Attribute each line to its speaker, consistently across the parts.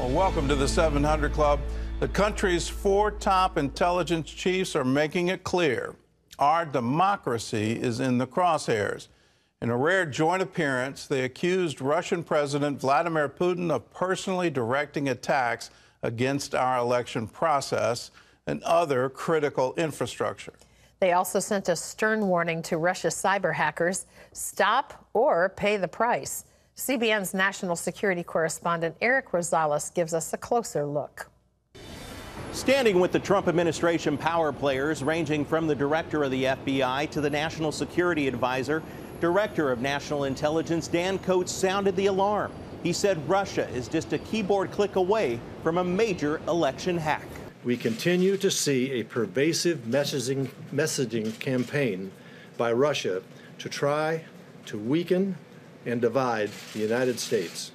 Speaker 1: Well, welcome to the 700 Club. The country's 4 top intelligence chiefs are making it clear our democracy is in the crosshairs. In a rare joint appearance, they accused Russian President Vladimir Putin of personally directing attacks against our election process and other critical infrastructure.
Speaker 2: They also sent a stern warning to Russia's cyber hackers: stop or pay the price. CBN's national security correspondent Eric Rosales gives us a closer look.
Speaker 3: Standing with the Trump administration power players, ranging from the director of the FBI to the national security advisor, Director of National Intelligence Dan Coats sounded the alarm. He said Russia is just a keyboard click away from a major election hack.
Speaker 4: We continue to see a pervasive messaging campaign by Russia to try to weaken and divide the United States.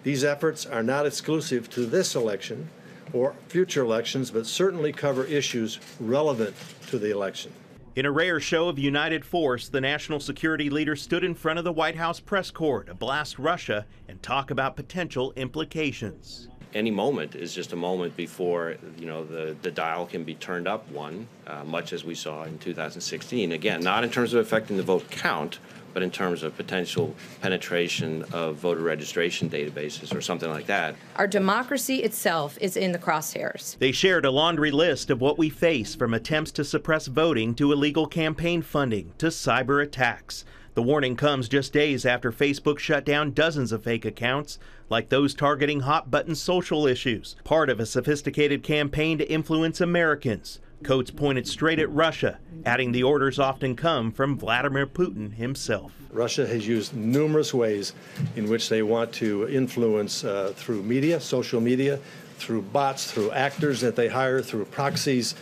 Speaker 4: These efforts are not exclusive to this election or future elections, but certainly cover issues relevant to the election.
Speaker 3: In a rare show of united force, the national security leader stood in front of the White House press corps to blast Russia and talk about potential implications.
Speaker 5: Any moment is just a moment before, the dial can be turned up one, much as we saw in 2016. Again, not in terms of affecting the vote count, but in terms of potential penetration of voter registration databases or something like that.
Speaker 6: Our democracy itself is in the crosshairs.
Speaker 3: They shared a laundry list of what we face, from attempts to suppress voting to illegal campaign funding to cyber attacks. The warning comes just days after Facebook shut down dozens of fake accounts, like those targeting hot-button social issues, part of a sophisticated campaign to influence Americans. Coats pointed straight at Russia, adding the orders often come from Vladimir Putin himself.
Speaker 4: Russia has used numerous ways in which they want to influence through media, social media, through bots, through actors that they hire, through proxies,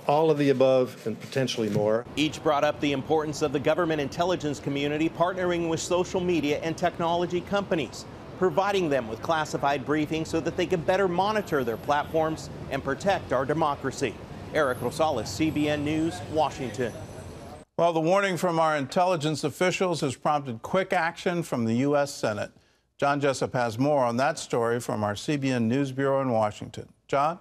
Speaker 4: all of the above and potentially more.
Speaker 3: Each brought up the importance of the government intelligence community partnering with social media and technology companies, providing them with classified briefings so that they can better monitor their platforms and protect our democracy. Eric Rosales, CBN News, Washington.
Speaker 1: Well, the warning from our intelligence officials has prompted quick action from the U.S. Senate. John Jessup has more on that story from our CBN News Bureau in Washington. John?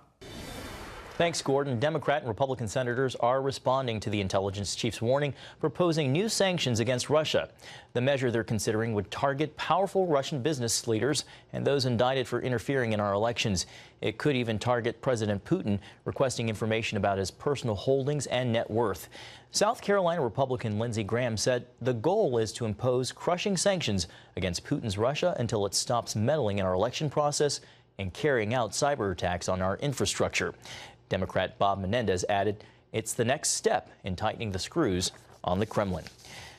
Speaker 7: Thanks, Gordon. Democrat and Republican senators are responding to the intelligence chief's warning, proposing new sanctions against Russia. The measure they're considering would target powerful Russian business leaders and those indicted for interfering in our elections. It could even target President Putin, requesting information about his personal holdings and net worth. South Carolina Republican Lindsey Graham said the goal is to impose crushing sanctions against Putin's Russia until it stops meddling in our election process and carrying out cyber attacks on our infrastructure. Democrat Bob Menendez added it's the next step in tightening the screws on the Kremlin.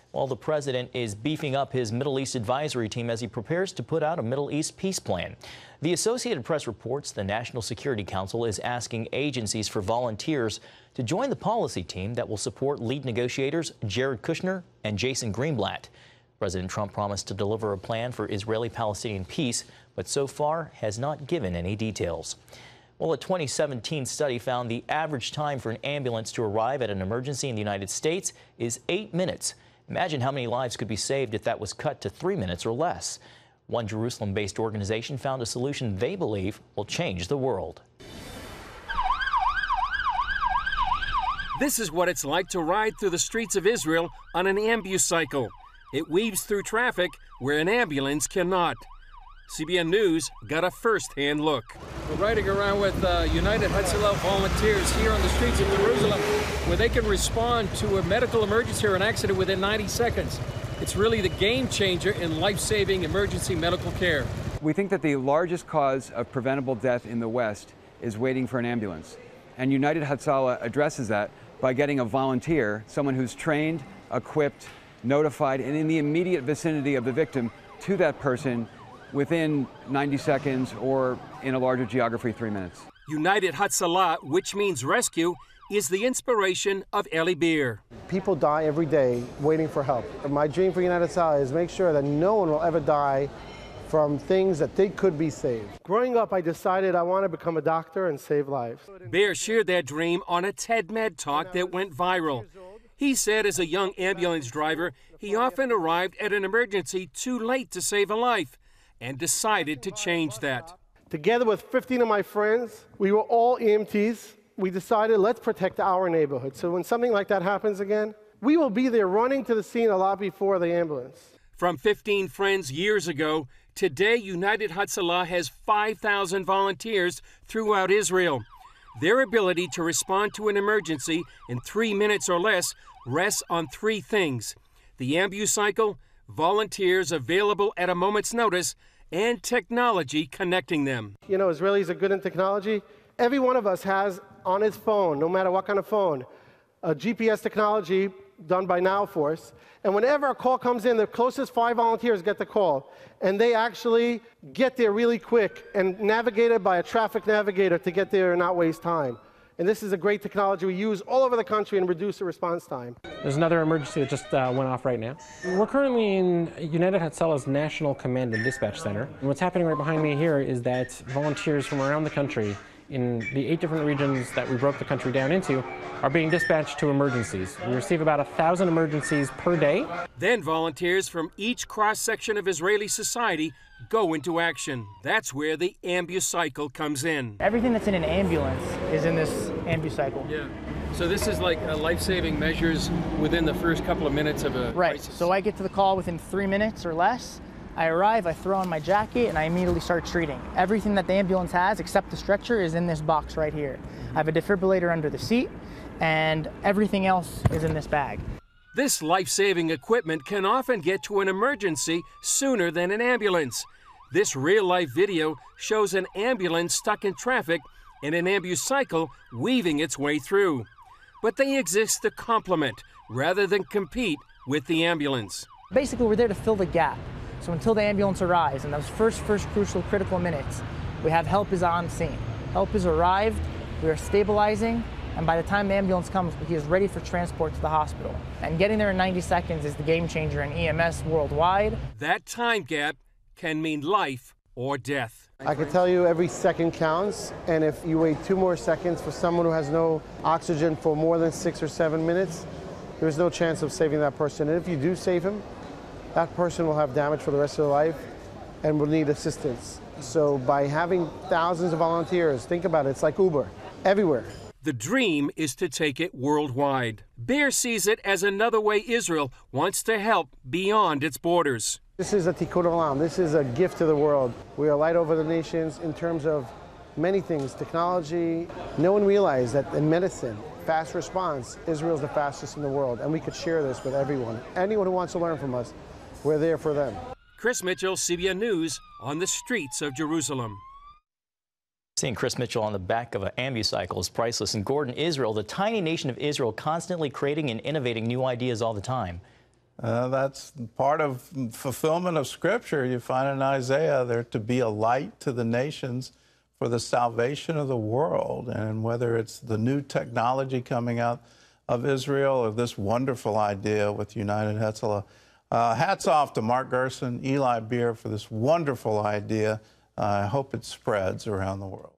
Speaker 7: While the president is beefing up his Middle East advisory team as he prepares to put out a Middle East peace plan. The Associated Press reports the National Security Council is asking agencies for volunteers to join the policy team that will support lead negotiators Jared Kushner and Jason Greenblatt. President Trump promised to deliver a plan for Israeli-Palestinian peace, but so far has not given any details. Well, a 2017 study found the average time for an ambulance to arrive at an emergency in the United States is 8 minutes. Imagine how many lives could be saved if that was cut to 3 minutes or less. One Jerusalem-based organization found a solution they believe will change the world.
Speaker 8: This is what it's like to ride through the streets of Israel on an ambucycle. It weaves through traffic where an ambulance cannot. CBN News got a first-hand look.
Speaker 9: We're riding around with United Hatzalah volunteers here on the streets of Jerusalem, where they can respond to a medical emergency or an accident within 90 seconds. It's really the game changer in life-saving emergency medical care.
Speaker 10: We think that the largest cause of preventable death in the West is waiting for an ambulance. And United Hatzalah addresses that by getting a volunteer, someone who's trained, equipped, notified, and in the immediate vicinity of the victim to that person within 90 seconds or in a larger geography, 3 minutes.
Speaker 8: United Hatzalah, which means rescue, is the inspiration of Eli Beer.
Speaker 11: People die every day waiting for help. My dream for United Hatzalah is make sure that no one will ever die from things that they could be saved. Growing up, I decided I want to become a doctor and save lives.
Speaker 8: Bear shared that dream on a TED Med talk that went viral. He said as a young ambulance driver, he often arrived at an emergency too late to save a life, and decided to change that.
Speaker 11: Together with 15 of my friends, we were all EMTs. We decided, let's protect our neighborhood. So when something like that happens again, we will be there running to the scene a lot before the ambulance.
Speaker 8: From 15 friends years ago, today United Hatzalah has 5,000 volunteers throughout Israel. Their ability to respond to an emergency in 3 minutes or less rests on 3 things: the ambucycle, volunteers available at a moment's notice, and technology connecting them.
Speaker 11: You know, Israelis are good in technology. Every one of us has on his phone, no matter what kind of phone, a GPS technology done by NowForce. And whenever a call comes in, the closest 5 volunteers get the call. And they actually get there really quick and navigated by a traffic navigator to get there and not waste time. And this is a great technology we use all over the country and reduce the response time.
Speaker 12: There's another emergency that just went off right now. We're currently in United Hatzalah's National Command and Dispatch Center. And what's happening right behind me here is that volunteers from around the country in the 8 different regions that we broke the country down into are being dispatched to emergencies. We receive about 1,000 emergencies per day.
Speaker 8: Then volunteers from each cross-section of Israeli society go into action. That's where the ambucycle comes in.
Speaker 13: Everything that's in an ambulance is in this ambucycle.
Speaker 9: Yeah. So this is like life-saving measures within the first couple of minutes of a crisis.
Speaker 13: So I get to the call within 3 minutes or less. I arrive, I throw on my jacket, and I immediately start treating. Everything that the ambulance has, except the stretcher, is in this box right here. I have a defibrillator under the seat, and everything else is in this bag.
Speaker 8: This life-saving equipment can often get to an emergency sooner than an ambulance. This real-life video shows an ambulance stuck in traffic and an ambucycle weaving its way through. But they exist to complement rather than compete with the ambulance.
Speaker 13: Basically, we're there to fill the gap. So until the ambulance arrives, in those first crucial, critical minutes, we have help is on scene. Help has arrived, we are stabilizing, and by the time the ambulance comes, he is ready for transport to the hospital. And getting there in 90 seconds is the game changer in EMS worldwide.
Speaker 8: That time gap can mean life or death.
Speaker 11: I can tell you every second counts, and if you wait 2 more seconds for someone who has no oxygen for more than 6 or 7 minutes, there's no chance of saving that person. And if you do save him, that person will have damage for the rest of their life and will need assistance. So by having thousands of volunteers, think about it, it's like Uber, everywhere.
Speaker 8: The dream is to take it worldwide. Bear sees it as another way Israel wants to help beyond its borders.
Speaker 11: This is a tikkun olam. This is a gift to the world. We are light over the nations in terms of many things, technology. No one realized that in medicine, fast response, Israel's the fastest in the world, and we could share this with everyone. Anyone who wants to learn from us, we're there for them.
Speaker 8: Chris Mitchell, CBN News, on the streets of Jerusalem.
Speaker 7: Seeing Chris Mitchell on the back of an ambucycle is priceless. In Gordon, Israel, the tiny nation of Israel, constantly creating and innovating new ideas all the time.
Speaker 1: That's part of fulfillment of Scripture. You find in Isaiah, there to be a light to the nations for the salvation of the world. And whether it's the new technology coming out of Israel or this wonderful idea with United Hatzalah, hats off to Mark Gerson, Eli Beer for this wonderful idea. I hope it spreads around the world.